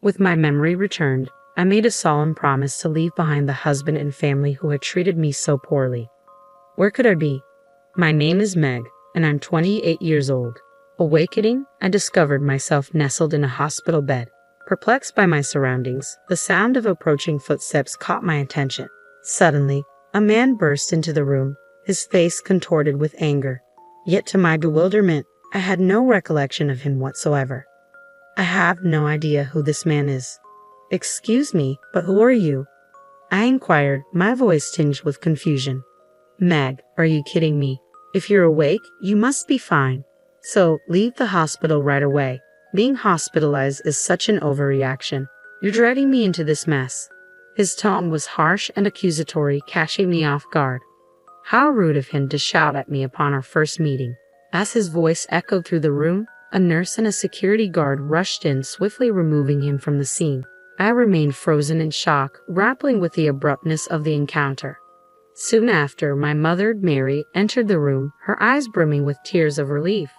With my memory returned, I made a solemn promise to leave behind the husband and family who had treated me so poorly. Where could I be? My name is Meg, and I'm 28 years old. Awakening, I discovered myself nestled in a hospital bed. Perplexed by my surroundings, the sound of approaching footsteps caught my attention. Suddenly, a man burst into the room, his face contorted with anger. Yet to my bewilderment, I had no recollection of him whatsoever. I have no idea who this man is. Excuse me, but who are you? I inquired, my voice tinged with confusion. Meg, are you kidding me? If you're awake, you must be fine. So, leave the hospital right away. Being hospitalized is such an overreaction. You're dragging me into this mess. His tone was harsh and accusatory, catching me off guard. How rude of him to shout at me upon our first meeting. As his voice echoed through the room, a nurse and a security guard rushed in, swiftly removing him from the scene. I remained frozen in shock, grappling with the abruptness of the encounter. Soon after, my mother, Mary, entered the room, her eyes brimming with tears of relief.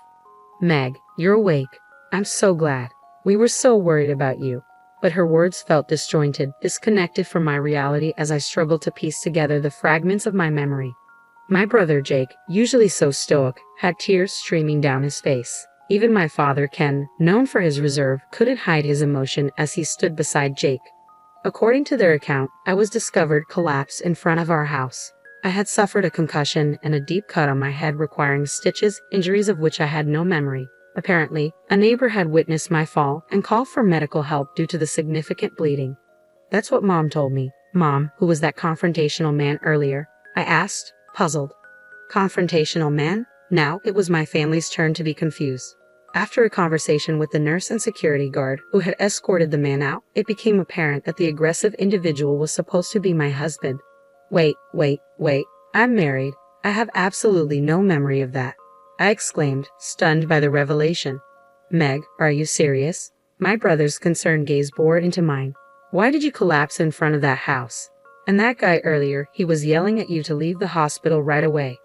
Meg, you're awake. I'm so glad. We were so worried about you. But her words felt disjointed, disconnected from my reality as I struggled to piece together the fragments of my memory. My brother Jake, usually so stoic, had tears streaming down his face. Even my father Ken, known for his reserve, couldn't hide his emotion as he stood beside Jake. According to their account, I was discovered collapsed in front of our house. I had suffered a concussion and a deep cut on my head requiring stitches, injuries of which I had no memory. Apparently, a neighbor had witnessed my fall and called for medical help due to the significant bleeding. That's what Mom told me. Mom, who was that confrontational man earlier? I asked, puzzled. Confrontational man? Now it was my family's turn to be confused. After a conversation with the nurse and security guard who had escorted the man out, it became apparent that the aggressive individual was supposed to be my husband. Wait, I'm married. I have absolutely no memory of that. I exclaimed, stunned by the revelation. Meg, are you serious? My brother's concerned gaze bored into mine. Why did you collapse in front of that house? And that guy earlier, he was yelling at you to leave the hospital right away.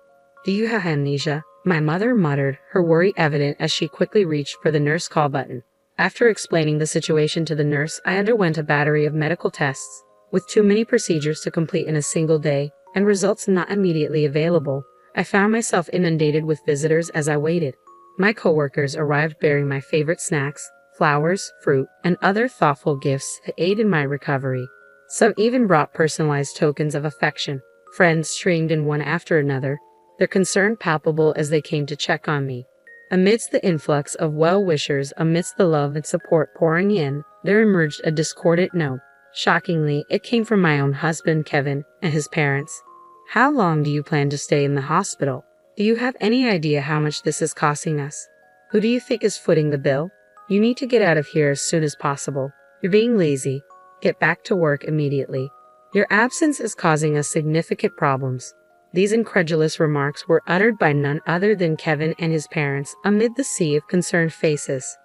Do you have amnesia? My mother muttered, her worry evident as she quickly reached for the nurse call button. After explaining the situation to the nurse, I underwent a battery of medical tests. With too many procedures to complete in a single day, and results not immediately available, I found myself inundated with visitors as I waited. My coworkers arrived bearing my favorite snacks, flowers, fruit, and other thoughtful gifts to aid in my recovery. Some even brought personalized tokens of affection. Friends streamed in one after another, their concern palpable as they came to check on me. Amidst the influx of well-wishers, amidst the love and support pouring in, there emerged a discordant note. Shockingly, it came from my own husband, Kevin, and his parents. How long do you plan to stay in the hospital? Do you have any idea how much this is costing us? Who do you think is footing the bill? You need to get out of here as soon as possible. You're being lazy. Get back to work immediately. Your absence is causing us significant problems. These incredulous remarks were uttered by none other than Kevin and his parents amid the sea of concerned faces.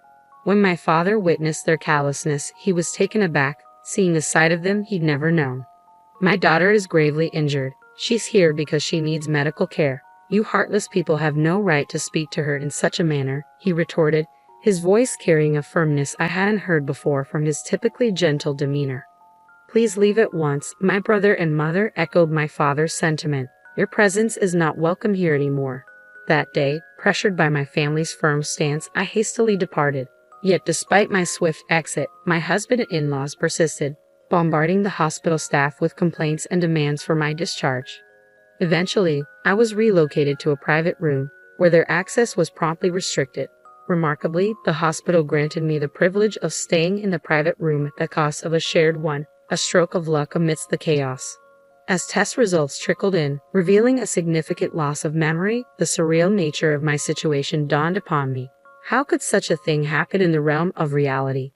When my father witnessed their callousness, he was taken aback, seeing a side of them he'd never known. My daughter is gravely injured. She's here because she needs medical care. You heartless people have no right to speak to her in such a manner, he retorted, his voice carrying a firmness I hadn't heard before from his typically gentle demeanor. Please leave at once, my brother and mother echoed my father's sentiment. Your presence is not welcome here anymore. That day, pressured by my family's firm stance, I hastily departed. Yet despite my swift exit, my husband and in-laws persisted, bombarding the hospital staff with complaints and demands for my discharge. Eventually, I was relocated to a private room, where their access was promptly restricted. Remarkably, the hospital granted me the privilege of staying in the private room at the cost of a shared one, a stroke of luck amidst the chaos. As test results trickled in, revealing a significant loss of memory, the surreal nature of my situation dawned upon me. How could such a thing happen in the realm of reality?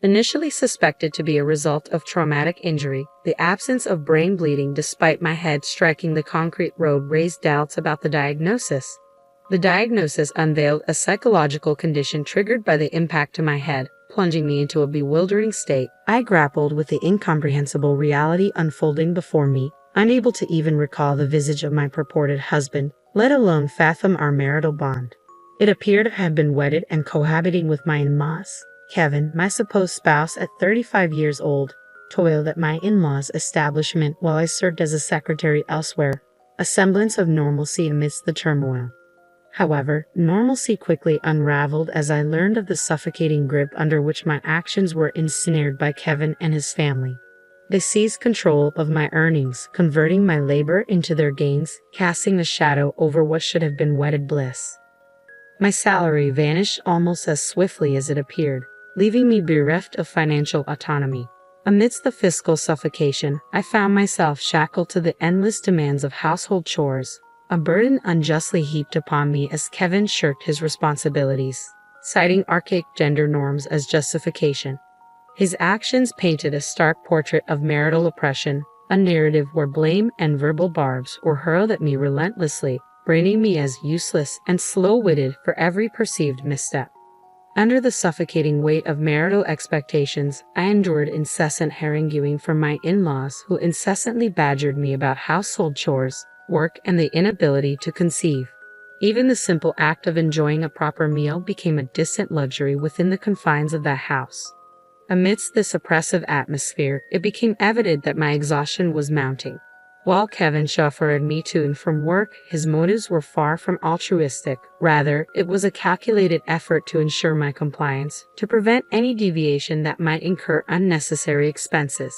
Initially suspected to be a result of traumatic injury, the absence of brain bleeding despite my head striking the concrete road raised doubts about the diagnosis. The diagnosis unveiled a psychological condition triggered by the impact to my head, plunging me into a bewildering state. I grappled with the incomprehensible reality unfolding before me, unable to even recall the visage of my purported husband, let alone fathom our marital bond. It appeared to have been wedded and cohabiting with my in-laws. Kevin, my supposed spouse at 35 years old, toiled at my in-laws' establishment while I served as a secretary elsewhere, a semblance of normalcy amidst the turmoil. However, normalcy quickly unraveled as I learned of the suffocating grip under which my actions were ensnared by Kevin and his family. They seized control of my earnings, converting my labor into their gains, casting a shadow over what should have been wedded bliss. My salary vanished almost as swiftly as it appeared, leaving me bereft of financial autonomy. Amidst the fiscal suffocation, I found myself shackled to the endless demands of household chores, a burden unjustly heaped upon me as Kevin shirked his responsibilities, citing archaic gender norms as justification. His actions painted a stark portrait of marital oppression, a narrative where blame and verbal barbs were hurled at me relentlessly, branding me as useless and slow-witted for every perceived misstep. Under the suffocating weight of marital expectations, I endured incessant haranguing from my in-laws who incessantly badgered me about household chores, work, and the inability to conceive. Even the simple act of enjoying a proper meal became a distant luxury within the confines of that house. Amidst this oppressive atmosphere, it became evident that my exhaustion was mounting. While Kevin chauffeured me to and from work, his motives were far from altruistic. Rather, it was a calculated effort to ensure my compliance, to prevent any deviation that might incur unnecessary expenses.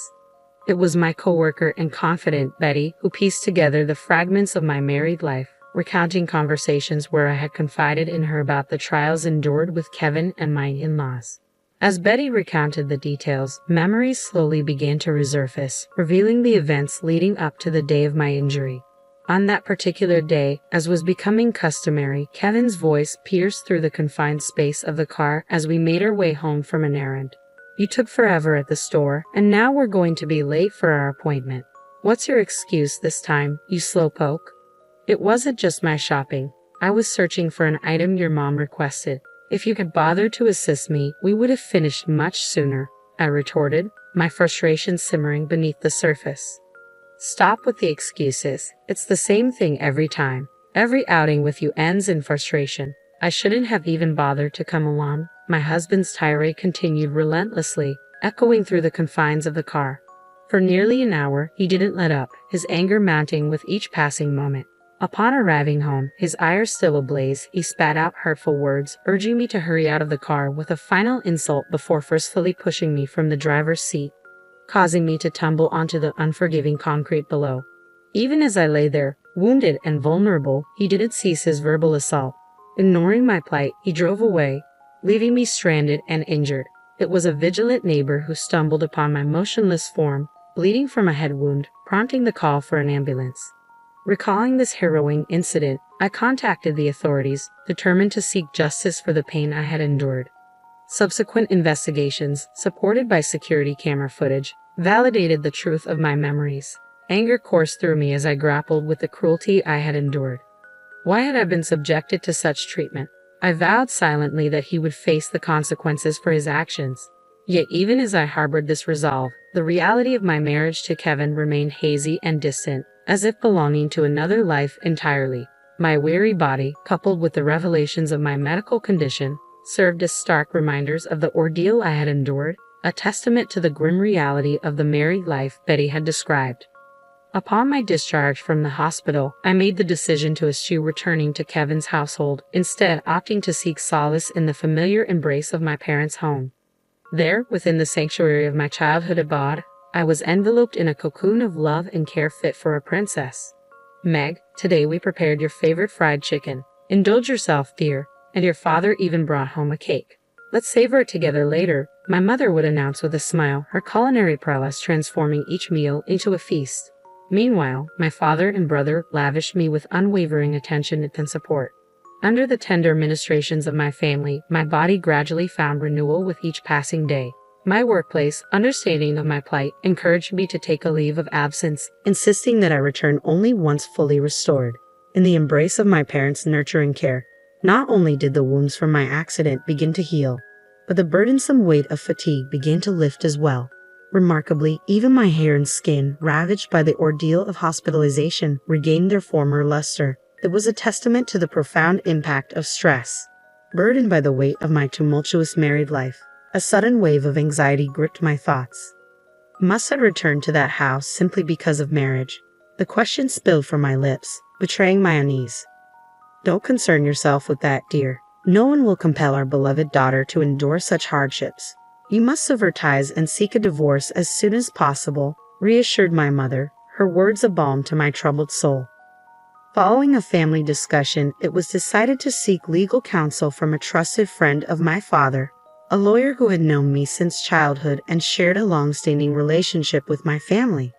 It was my coworker and confidant, Betty, who pieced together the fragments of my married life, recounting conversations where I had confided in her about the trials endured with Kevin and my in-laws. As Betty recounted the details, memories slowly began to resurface, revealing the events leading up to the day of my injury. On that particular day, as was becoming customary, Kevin's voice pierced through the confined space of the car as we made our way home from an errand. "You took forever at the store, and now we're going to be late for our appointment. What's your excuse this time, you slowpoke?" "It wasn't just my shopping. I was searching for an item your mom requested. If you had bothered to assist me, we would have finished much sooner," I retorted, my frustration simmering beneath the surface. "Stop with the excuses. It's the same thing every time. Every outing with you ends in frustration. I shouldn't have even bothered to come along." My husband's tirade continued relentlessly, echoing through the confines of the car. For nearly an hour, he didn't let up, his anger mounting with each passing moment. Upon arriving home, his ire still ablaze, he spat out hurtful words, urging me to hurry out of the car with a final insult before forcefully pushing me from the driver's seat, causing me to tumble onto the unforgiving concrete below. Even as I lay there, wounded and vulnerable, he didn't cease his verbal assault. Ignoring my plight, he drove away, leaving me stranded and injured. It was a vigilant neighbor who stumbled upon my motionless form, bleeding from a head wound, prompting the call for an ambulance. Recalling this harrowing incident, I contacted the authorities, determined to seek justice for the pain I had endured. Subsequent investigations, supported by security camera footage, validated the truth of my memories. Anger coursed through me as I grappled with the cruelty I had endured. Why had I been subjected to such treatment? I vowed silently that he would face the consequences for his actions. Yet even as I harbored this resolve, the reality of my marriage to Kevin remained hazy and distant, as if belonging to another life entirely. My weary body, coupled with the revelations of my medical condition, served as stark reminders of the ordeal I had endured, a testament to the grim reality of the married life Betty had described. Upon my discharge from the hospital, I made the decision to eschew returning to Kevin's household, instead opting to seek solace in the familiar embrace of my parents' home. There, within the sanctuary of my childhood abode, I was enveloped in a cocoon of love and care fit for a princess. "Meg, today we prepared your favorite fried chicken. Indulge yourself, dear, and your father even brought home a cake. Let's savor it together later," my mother would announce with a smile, her culinary prowess transforming each meal into a feast. Meanwhile, my father and brother lavished me with unwavering attention and support. Under the tender ministrations of my family, my body gradually found renewal with each passing day. My workplace, understanding of my plight, encouraged me to take a leave of absence, insisting that I return only once fully restored. In the embrace of my parents' nurturing care, not only did the wounds from my accident begin to heal, but the burdensome weight of fatigue began to lift as well. Remarkably, even my hair and skin, ravaged by the ordeal of hospitalization, regained their former luster. It was a testament to the profound impact of stress. Burdened by the weight of my tumultuous married life, A sudden wave of anxiety gripped my thoughts. Must I return to that house simply because of marriage? The question spilled from my lips, betraying my unease. Don't concern yourself with that, dear. No one will compel our beloved daughter to endure such hardships. You must sever ties and seek a divorce as soon as possible, reassured my mother, her words a balm to my troubled soul. Following a family discussion, it was decided to seek legal counsel from a trusted friend of my father, a lawyer who had known me since childhood and shared a long-standing relationship with my family.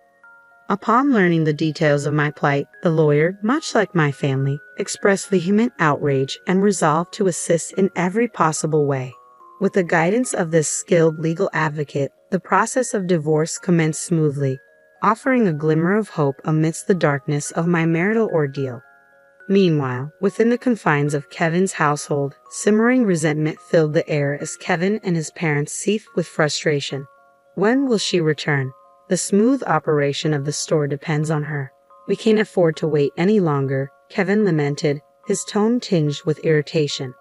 Upon learning the details of my plight, the lawyer, much like my family, expressed vehement outrage and resolved to assist in every possible way. With the guidance of this skilled legal advocate, the process of divorce commenced smoothly, offering a glimmer of hope amidst the darkness of my marital ordeal. Meanwhile, within the confines of Kevin's household, simmering resentment filled the air as Kevin and his parents seethed with frustration. When will she return? The smooth operation of the store depends on her. We can't afford to wait any longer, Kevin lamented, his tone tinged with irritation.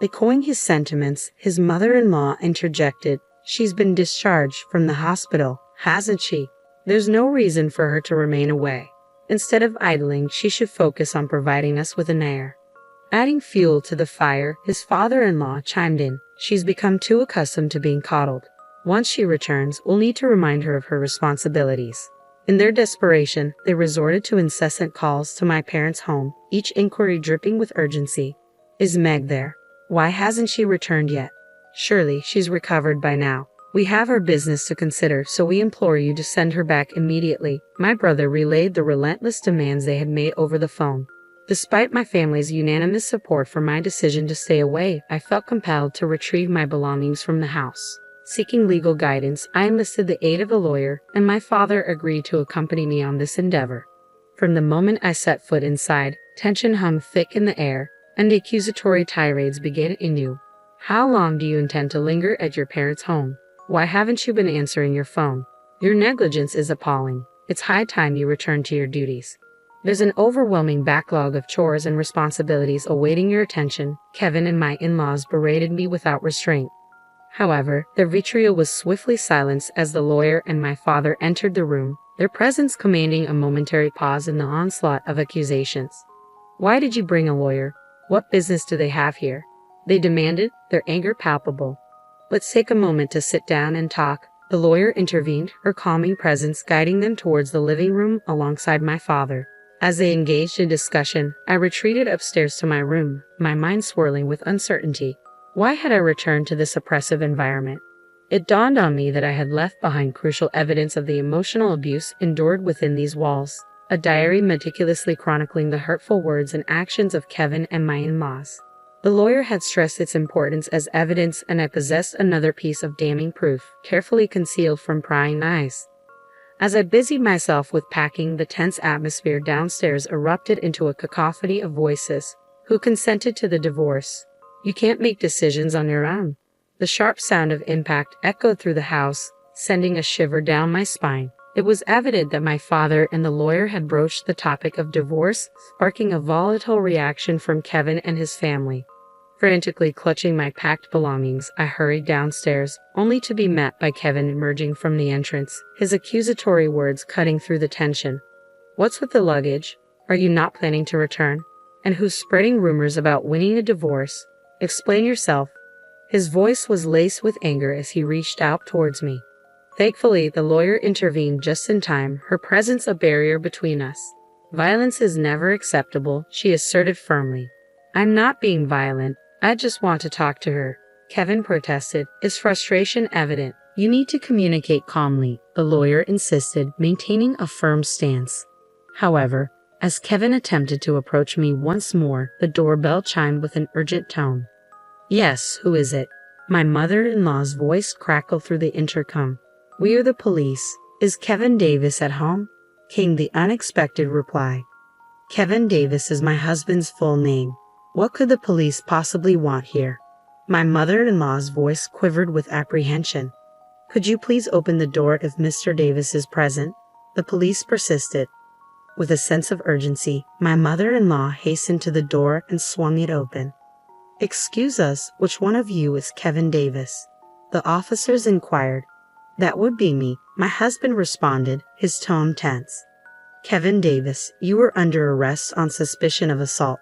Echoing his sentiments, his mother-in-law interjected, "She's been discharged from the hospital, hasn't she? There's no reason for her to remain away. Instead of idling, she should focus on providing us with an heir." Adding fuel to the fire, his father-in-law chimed in, "She's become too accustomed to being coddled. Once she returns, we'll need to remind her of her responsibilities." In their desperation, they resorted to incessant calls to my parents' home, each inquiry dripping with urgency. "Is Meg there? Why hasn't she returned yet? Surely she's recovered by now. We have our business to consider, so we implore you to send her back immediately." My brother relayed the relentless demands they had made over the phone. Despite my family's unanimous support for my decision to stay away, I felt compelled to retrieve my belongings from the house. Seeking legal guidance, I enlisted the aid of a lawyer, and my father agreed to accompany me on this endeavor. From the moment I set foot inside, tension hung thick in the air, and the accusatory tirades began anew. "How long do you intend to linger at your parents' home? Why haven't you been answering your phone? Your negligence is appalling. It's high time you return to your duties. There's an overwhelming backlog of chores and responsibilities awaiting your attention." Kevin and my in-laws berated me without restraint. However, their vitriol was swiftly silenced as the lawyer and my father entered the room, their presence commanding a momentary pause in the onslaught of accusations. "Why did you bring a lawyer? What business do they have here?" they demanded, their anger palpable. "Let's take a moment to sit down and talk," the lawyer intervened, her calming presence guiding them towards the living room alongside my father. As they engaged in discussion, I retreated upstairs to my room, my mind swirling with uncertainty. Why had I returned to this oppressive environment? It dawned on me that I had left behind crucial evidence of the emotional abuse endured within these walls, a diary meticulously chronicling the hurtful words and actions of Kevin and my in-laws. The lawyer had stressed its importance as evidence, and I possessed another piece of damning proof, carefully concealed from prying eyes. As I busied myself with packing, the tense atmosphere downstairs erupted into a cacophony of voices. "Who consented to the divorce? You can't make decisions on your own." The sharp sound of impact echoed through the house, sending a shiver down my spine. It was evident that my father and the lawyer had broached the topic of divorce, sparking a volatile reaction from Kevin and his family. Frantically clutching my packed belongings, I hurried downstairs, only to be met by Kevin emerging from the entrance, his accusatory words cutting through the tension. "What's with the luggage? Are you not planning to return? And who's spreading rumors about winning a divorce? Explain yourself." His voice was laced with anger as he reached out towards me. Thankfully, the lawyer intervened just in time, her presence a barrier between us. "Violence is never acceptable," she asserted firmly. "I'm not being violent. I just want to talk to her," Kevin protested, his frustration evident. "You need to communicate calmly," the lawyer insisted, maintaining a firm stance. However, as Kevin attempted to approach me once more, the doorbell chimed with an urgent tone. "Yes, who is it?" My mother-in-law's voice crackled through the intercom. "We are the police. Is Kevin Davis at home?" came the unexpected reply. "Kevin Davis is my husband's full name. What could the police possibly want here?" My mother-in-law's voice quivered with apprehension. "Could you please open the door if Mr. Davis is present?" the police persisted. With a sense of urgency, my mother-in-law hastened to the door and swung it open. "Excuse us, which one of you is Kevin Davis?" the officers inquired. That would be me, my husband responded, his tone tense. Kevin Davis, you were under arrest on suspicion of assault.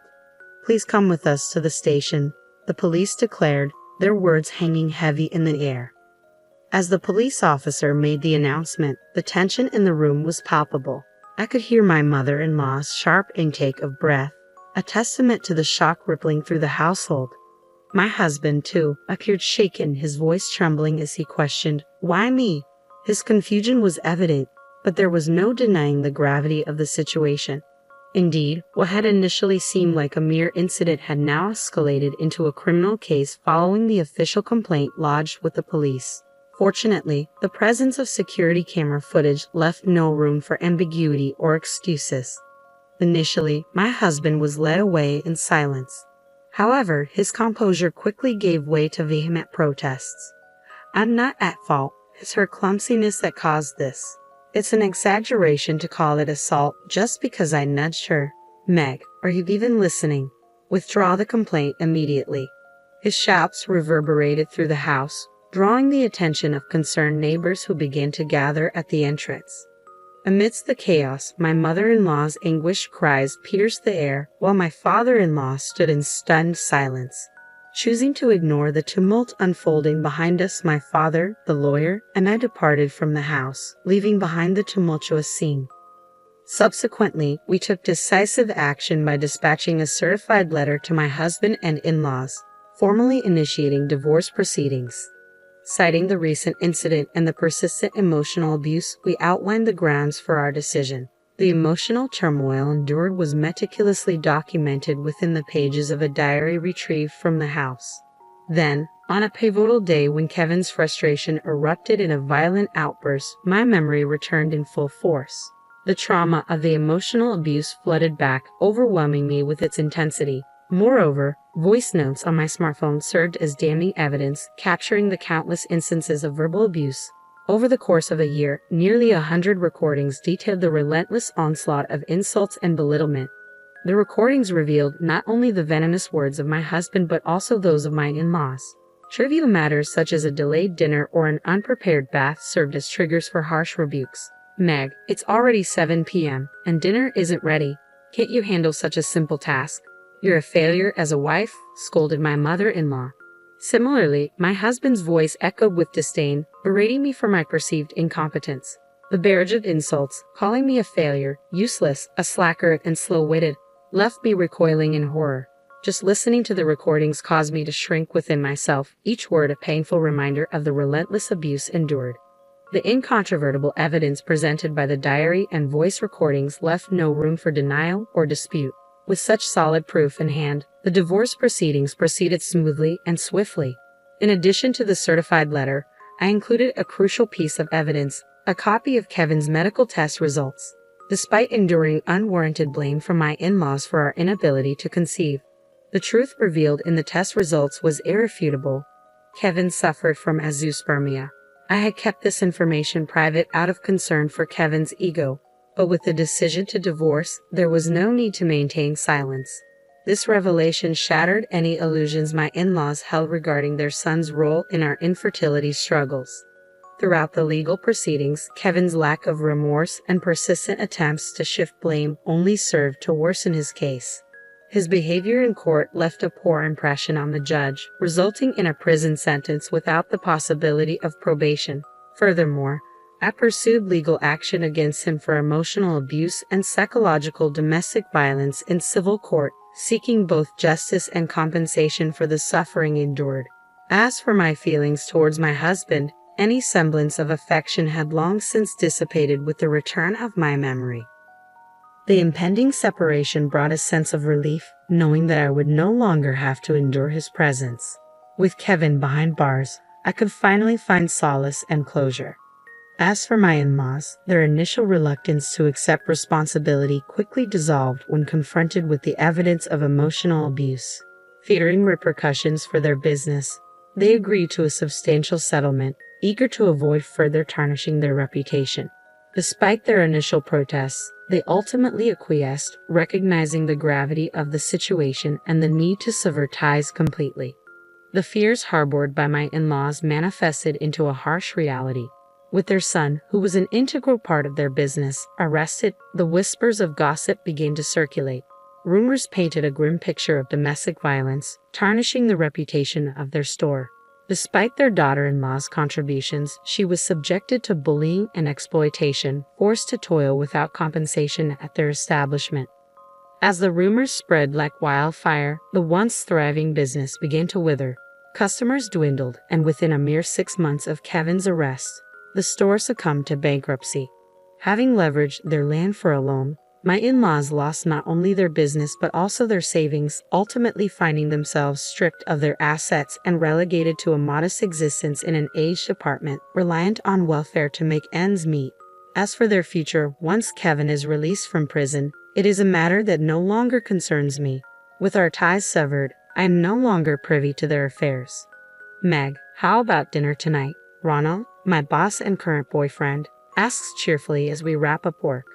Please come with us to the station, the police declared, their words hanging heavy in the air. As the police officer made the announcement, the tension in the room was palpable. I could hear my mother-in-law's sharp intake of breath, a testament to the shock rippling through the household. My husband, too, appeared shaken, his voice trembling as he questioned, "Why me?" His confusion was evident, but there was no denying the gravity of the situation. Indeed, what had initially seemed like a mere incident had now escalated into a criminal case following the official complaint lodged with the police. Fortunately, the presence of security camera footage left no room for ambiguity or excuses. Initially, my husband was led away in silence. However, his composure quickly gave way to vehement protests. "I'm not at fault. It's her clumsiness that caused this. It's an exaggeration to call it assault just because I nudged her. Meg, are you even listening? Withdraw the complaint immediately." His shouts reverberated through the house, drawing the attention of concerned neighbors who began to gather at the entrance. Amidst the chaos, my mother-in-law's anguished cries pierced the air, while my father-in-law stood in stunned silence. Choosing to ignore the tumult unfolding behind us, my father, the lawyer, and I departed from the house, leaving behind the tumultuous scene. Subsequently, we took decisive action by dispatching a certified letter to my husband and in-laws, formally initiating divorce proceedings. Citing the recent incident and the persistent emotional abuse, we outlined the grounds for our decision. The emotional turmoil endured was meticulously documented within the pages of a diary retrieved from the house. Then, on a pivotal day when Kevin's frustration erupted in a violent outburst, my memory returned in full force. The trauma of the emotional abuse flooded back, overwhelming me with its intensity. Moreover, voice notes on my smartphone served as damning evidence, capturing the countless instances of verbal abuse. Over the course of a year, nearly 100 recordings detailed the relentless onslaught of insults and belittlement. The recordings revealed not only the venomous words of my husband but also those of my in-laws. Trivial matters such as a delayed dinner or an unprepared bath served as triggers for harsh rebukes. "Meg, it's already 7 p.m. and dinner isn't ready. Can't you handle such a simple task? You're a failure as a wife," scolded my mother-in-law. Similarly, my husband's voice echoed with disdain, berating me for my perceived incompetence. The barrage of insults, calling me a failure, useless, a slacker, and slow-witted, left me recoiling in horror. Just listening to the recordings caused me to shrink within myself, each word a painful reminder of the relentless abuse endured. The incontrovertible evidence presented by the diary and voice recordings left no room for denial or dispute. With such solid proof in hand, the divorce proceedings proceeded smoothly and swiftly. In addition to the certified letter, I included a crucial piece of evidence, a copy of Kevin's medical test results. Despite enduring unwarranted blame from my in-laws for our inability to conceive, the truth revealed in the test results was irrefutable. Kevin suffered from azoospermia. I had kept this information private out of concern for Kevin's ego. But with the decision to divorce, there was no need to maintain silence. This revelation shattered any illusions my in-laws held regarding their son's role in our infertility struggles. Throughout the legal proceedings, Kevin's lack of remorse and persistent attempts to shift blame only served to worsen his case. His behavior in court left a poor impression on the judge, resulting in a prison sentence without the possibility of probation. Furthermore, I pursued legal action against him for emotional abuse and psychological domestic violence in civil court, seeking both justice and compensation for the suffering endured. As for my feelings towards my husband, any semblance of affection had long since dissipated with the return of my memory. The impending separation brought a sense of relief, knowing that I would no longer have to endure his presence. With Kevin behind bars, I could finally find solace and closure. As for my in-laws, their initial reluctance to accept responsibility quickly dissolved when confronted with the evidence of emotional abuse. Fearing repercussions for their business, they agreed to a substantial settlement, eager to avoid further tarnishing their reputation. Despite their initial protests, they ultimately acquiesced, recognizing the gravity of the situation and the need to sever ties completely. The fears harbored by my in-laws manifested into a harsh reality. With their son, who was an integral part of their business, arrested, the whispers of gossip began to circulate. Rumors painted a grim picture of domestic violence, tarnishing the reputation of their store. Despite their daughter-in-law's contributions, she was subjected to bullying and exploitation, forced to toil without compensation at their establishment. As the rumors spread like wildfire, the once thriving business began to wither. Customers dwindled, and within a mere 6 months of Kevin's arrest, the store succumbed to bankruptcy. Having leveraged their land for a loan, my in-laws lost not only their business but also their savings, ultimately finding themselves stripped of their assets and relegated to a modest existence in an aged apartment, reliant on welfare to make ends meet. As for their future, once Kevin is released from prison, it is a matter that no longer concerns me. With our ties severed, I am no longer privy to their affairs. Meg, how about dinner tonight? Ronald, my boss and current boyfriend, asks cheerfully as we wrap up work.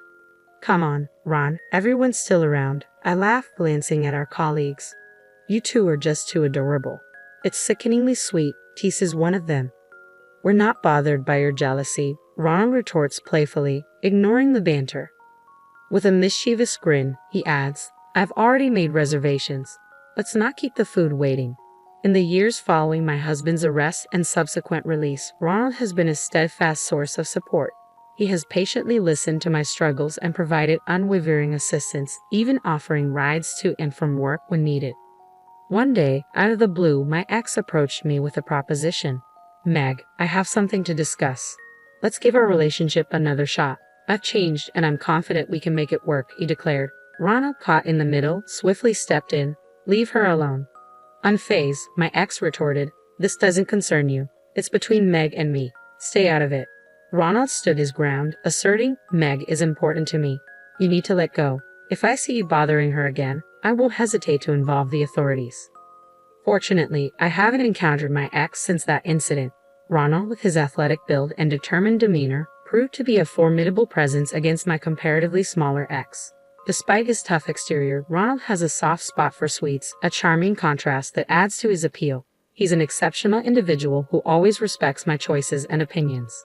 Come on, Ron, everyone's still around. I laugh, glancing at our colleagues. You two are just too adorable. It's sickeningly sweet, teases one of them. We're not bothered by your jealousy, Ron retorts playfully, ignoring the banter. With a mischievous grin, he adds, I've already made reservations. Let's not keep the food waiting. In the years following my husband's arrest and subsequent release, Ronald has been a steadfast source of support. He has patiently listened to my struggles and provided unwavering assistance, even offering rides to and from work when needed. One day, out of the blue, my ex approached me with a proposition. Meg, I have something to discuss. Let's give our relationship another shot. I've changed and I'm confident we can make it work, he declared. Ronald, caught in the middle, swiftly stepped in. Leave her alone. Unfazed, my ex retorted, this doesn't concern you. It's between Meg and me. Stay out of it. Ronald stood his ground, asserting, Meg is important to me. You need to let go. If I see you bothering her again, I won't hesitate to involve the authorities. Fortunately, I haven't encountered my ex since that incident. Ronald, with his athletic build and determined demeanor, proved to be a formidable presence against my comparatively smaller ex. Despite his tough exterior, Ronald has a soft spot for sweets, a charming contrast that adds to his appeal. He's an exceptional individual who always respects my choices and opinions.